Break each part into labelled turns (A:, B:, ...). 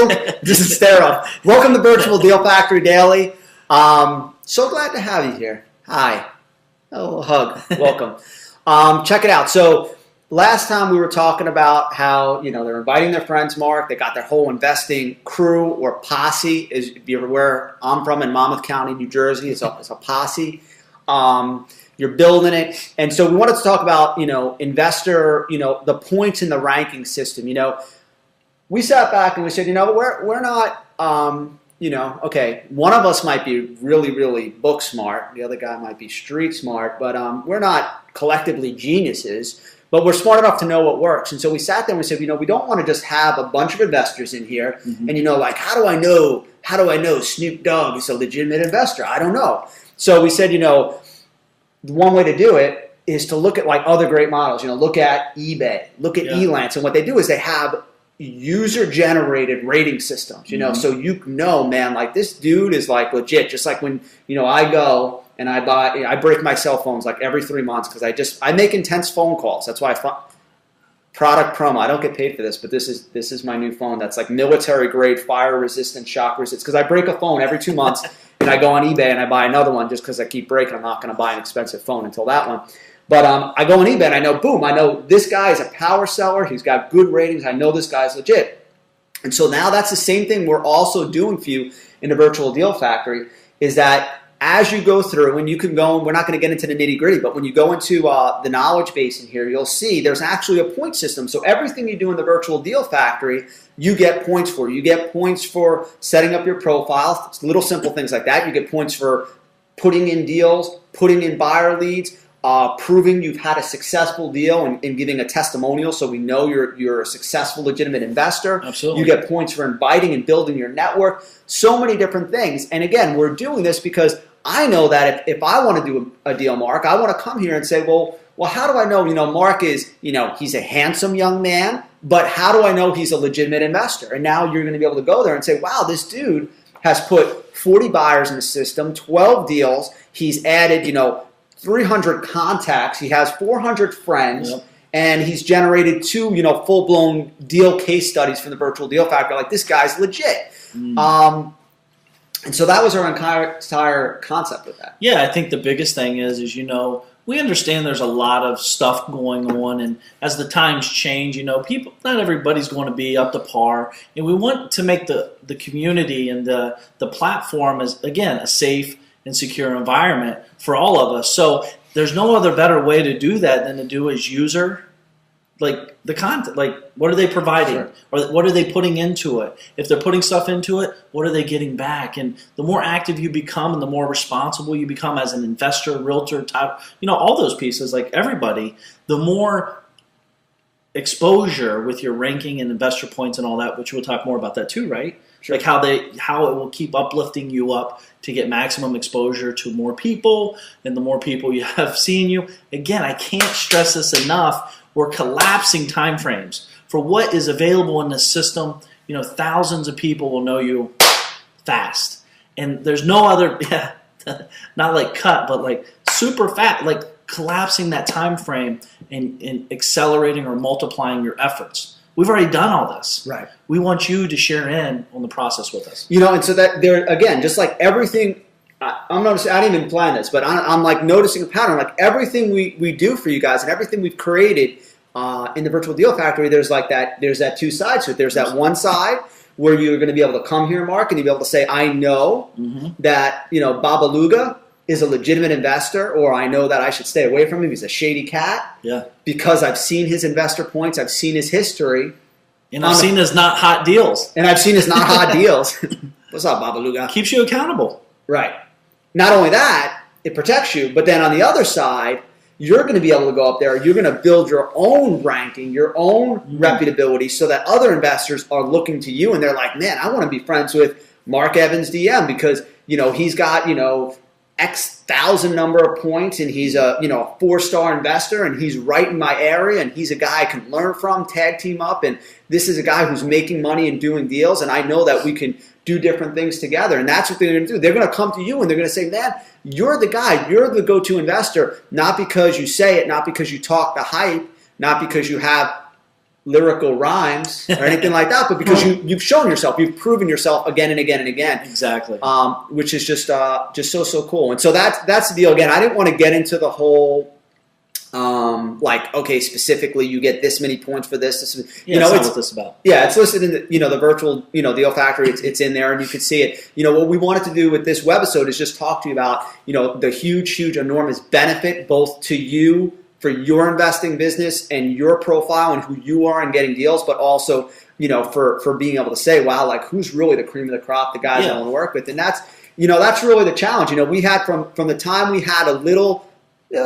A: Hello, this is Sarah. Welcome to Virtual Deal Factory Daily. So glad to have you here. Hi. Oh, a hug. Welcome. Check it out. So last time we were talking about how, they're inviting their friends, Mark. They got their whole investing crew or posse. If you're where I'm from in Monmouth County, New Jersey, it's a posse. You're building it. And so we wanted to talk about, investor, the points in the ranking system. We sat back and we said, we're not, okay, one of us might be really, really book smart. The other guy might be street smart, but we're not collectively geniuses, but we're smart enough to know what works. And so we sat there and we said, we don't want to just have a bunch of investors in here. Mm-hmm. And, how do I know Snoop Dogg is a legitimate investor? I don't know. So we said, one way to do it is to look at like other great models. Look at eBay, look at Elance, and what they do is they have user-generated rating systems. So man, like this dude is like legit. Just like when I go and I break my cell phones like every 3 months because I make intense phone calls. That's why product promo. I don't get paid for this, but this is my new phone. That's like military grade, fire resistant, shock resistant. Because I break a phone every 2 months. And I go on eBay and I buy another one just because I keep breaking. I'm not going to buy an expensive phone until that one. But I go on eBay and I know this guy is a power seller. He's got good ratings. I know this guy's legit. And so now that's the same thing we're also doing for you in the Virtual Deal Factory is that as you go through, and you can go, and we're not going to get into the nitty gritty, but when you go into the knowledge base in here, you'll see there's actually a point system. So everything you do in the Virtual Deal Factory, you get points for. You get points for setting up your profile, little simple things like that. You get points for putting in deals, putting in buyer leads, proving you've had a successful deal and giving a testimonial so we know you're a successful, legitimate investor.
B: Absolutely.
A: You get points for inviting and building your network. So many different things. And again, we're doing this because I know that if I want to do a deal, Mark, I want to come here and say, well, how do I know, Mark is, he's a handsome young man, but how do I know he's a legitimate investor? And now you're going to be able to go there and say, wow, this dude has put 40 buyers in the system, 12 deals. He's added, 300 contacts. He has 400 friends. Yep. And he's generated 2, full-blown deal case studies from the Virtual Deal Factory. Like, this guy's legit. And so that was our entire concept with that.
B: Yeah, I think the biggest thing is we understand there's a lot of stuff going on, and as the times change, people, not everybody's going to be up to par, and we want to make the community and the platform as, again, a safe and secure environment for all of us. So there's no other better way to do that than to do as user, like the content, like what are they providing, sure, or what are they putting into it? If they're putting stuff into it, what are they getting back? And the more active you become and the more responsible you become as an investor, realtor type, all those pieces, like everybody, the more exposure with your ranking and investor points and all that, which we'll talk more about that too, right? Sure. Like how it will keep uplifting you up to get maximum exposure to more people, and the more people you have seeing you. Again, I can't stress this enough. We're collapsing time frames for what is available in this system. Thousands of people will know you fast, and there's no other, not like cut, but like super fast, like collapsing that time frame and accelerating or multiplying your efforts. We've already done all this.
A: Right.
B: We want you to share in on the process with us.
A: And so that there, again, just like everything, I'm noticing, I didn't even plan this, but I'm like noticing a pattern. Like everything we do for you guys and everything we've created in the Virtual Deal Factory, there's that two sides to it. There's that one side where you're going to be able to come here, Mark, and you'll be able to say, I know that, Babaluga is a legitimate investor, or I know that I should stay away from him. He's a shady cat.
B: Yeah.
A: Because I've seen his investor points. I've seen his history.
B: And I've seen his not hot deals.
A: What's up, Babaluga?
B: Keeps you accountable.
A: Right. Not only that, it protects you, but then on the other side, you're going to be able to go up there. You're going to build your own ranking, your own reputability, so that other investors are looking to you, and they're like, man, I want to be friends with Mark Evans DM because, he's got, X thousand number of points, and he's a 4-star investor, and he's right in my area, and he's a guy I can learn from, tag team up, and this is a guy who's making money and doing deals, and I know that we can do different things together. And that's what they're going to do. They're going to come to you and they're going to say, man, you're the guy, you're the go-to investor, not because you say it, not because you talk the hype, not because you have lyrical rhymes or anything like that, but because you've shown yourself, you've proven yourself again and again and again.
B: Exactly.
A: Which is just so cool. And so that's the deal. Again, I didn't want to get into the whole like, okay, specifically you get this many points for this.
B: Yeah, that's not what this is about.
A: Yeah, it's listed in the the virtual Deal Factory. It's in there and you can see it. What we wanted to do with this webisode is just talk to you about the huge, enormous benefit both to you for your investing business and your profile and who you are and getting deals, but also for being able to say, wow, like who's really the cream of the crop, the guys I want to work with, and that's really the challenge. We had from the time we had a little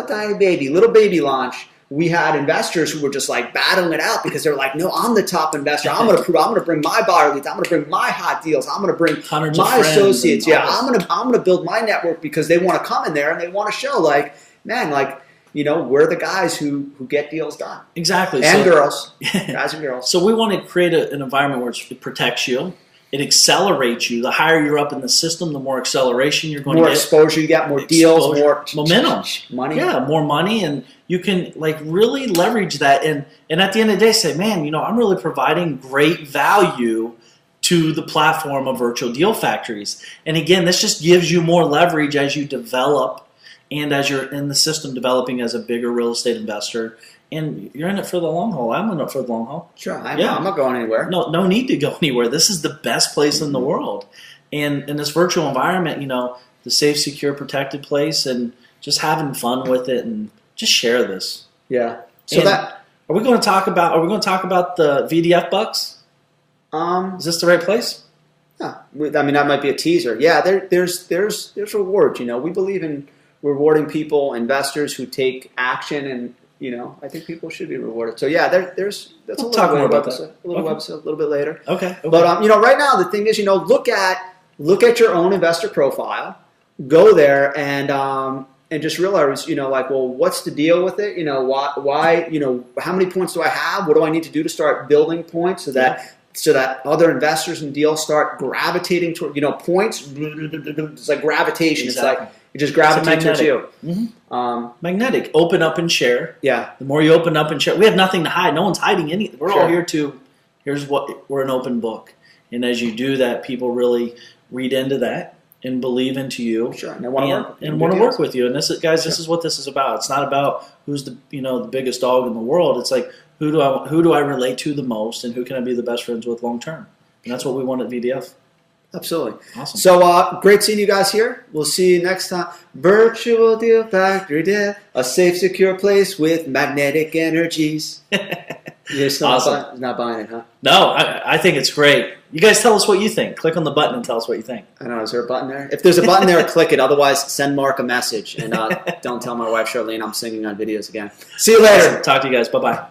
A: tiny baby launch, we had investors who were just like battling it out because they're like, no, I'm the top investor. I'm going to bring my buyer leads. I'm going to bring my hot deals. I'm going to bring
B: Hundreds
A: my
B: of
A: associates. Yeah, I'm going to build my network because they want to come in there and they want to show like, man, like, we're the guys who get deals done.
B: Exactly.
A: And girls, guys and girls.
B: So we want to create an environment where it protects you. It accelerates you. The higher you're up in the system, the more acceleration you're going to get.
A: More exposure you get, more deals, more
B: momentum.
A: Money.
B: Yeah, more money. And you can like really leverage that. And at the end of the day, say, man, I'm really providing great value to the platform of virtual deal factories. And again, this just gives you more leverage as you develop and as you're in the system developing as a bigger real estate investor. And you're in it for the long haul. I'm in it for the long haul.
A: Sure, I'm not going anywhere.
B: No need to go anywhere. This is the best place in the world. And in this virtual environment, the safe, secure, protected place, and just having fun with it, and just share this.
A: Yeah. So are
B: we going to talk about the VDF bucks? Is this the right place?
A: Yeah. I mean, that might be a teaser. Yeah. There's rewards. We believe in rewarding people, investors who take action, and I think people should be rewarded. So yeah, that's
B: we'll talk more about that.
A: A little bit later.
B: Okay.
A: But right now the thing is, look at your own investor profile, go there and just realize, like, well, what's the deal with it? Why, how many points do I have? What do I need to do to start building points so that other investors and deals start gravitating toward, points. It's like gravitation.
B: Exactly.
A: It's like it just gravitates towards you.
B: Mm-hmm. Magnetic. Open up and share.
A: Yeah.
B: The more you open up and share, we have nothing to hide. No one's hiding anything. We're all here we're an open book. And as you do that, people really read into that and believe into you.
A: Sure. And want
B: to work with you. And this is what this is about. It's not about who's the biggest dog in the world. It's like, who do I relate to the most, and who can I be the best friends with long term? And that's what we want at VDF.
A: Absolutely.
B: Awesome.
A: So great seeing you guys here. We'll see you next time. Virtual Deal Factory, a safe, secure place with magnetic energies. You're still not buying it, huh?
B: No, I think it's great. You guys tell us what you think. Click on the button and tell us what you think.
A: I don't know. Is there a button there? If there's a button there, click it. Otherwise, send Mark a message. And don't tell my wife, Charlene, I'm singing on videos again. See you later.
B: Awesome. Talk to you guys. Bye-bye.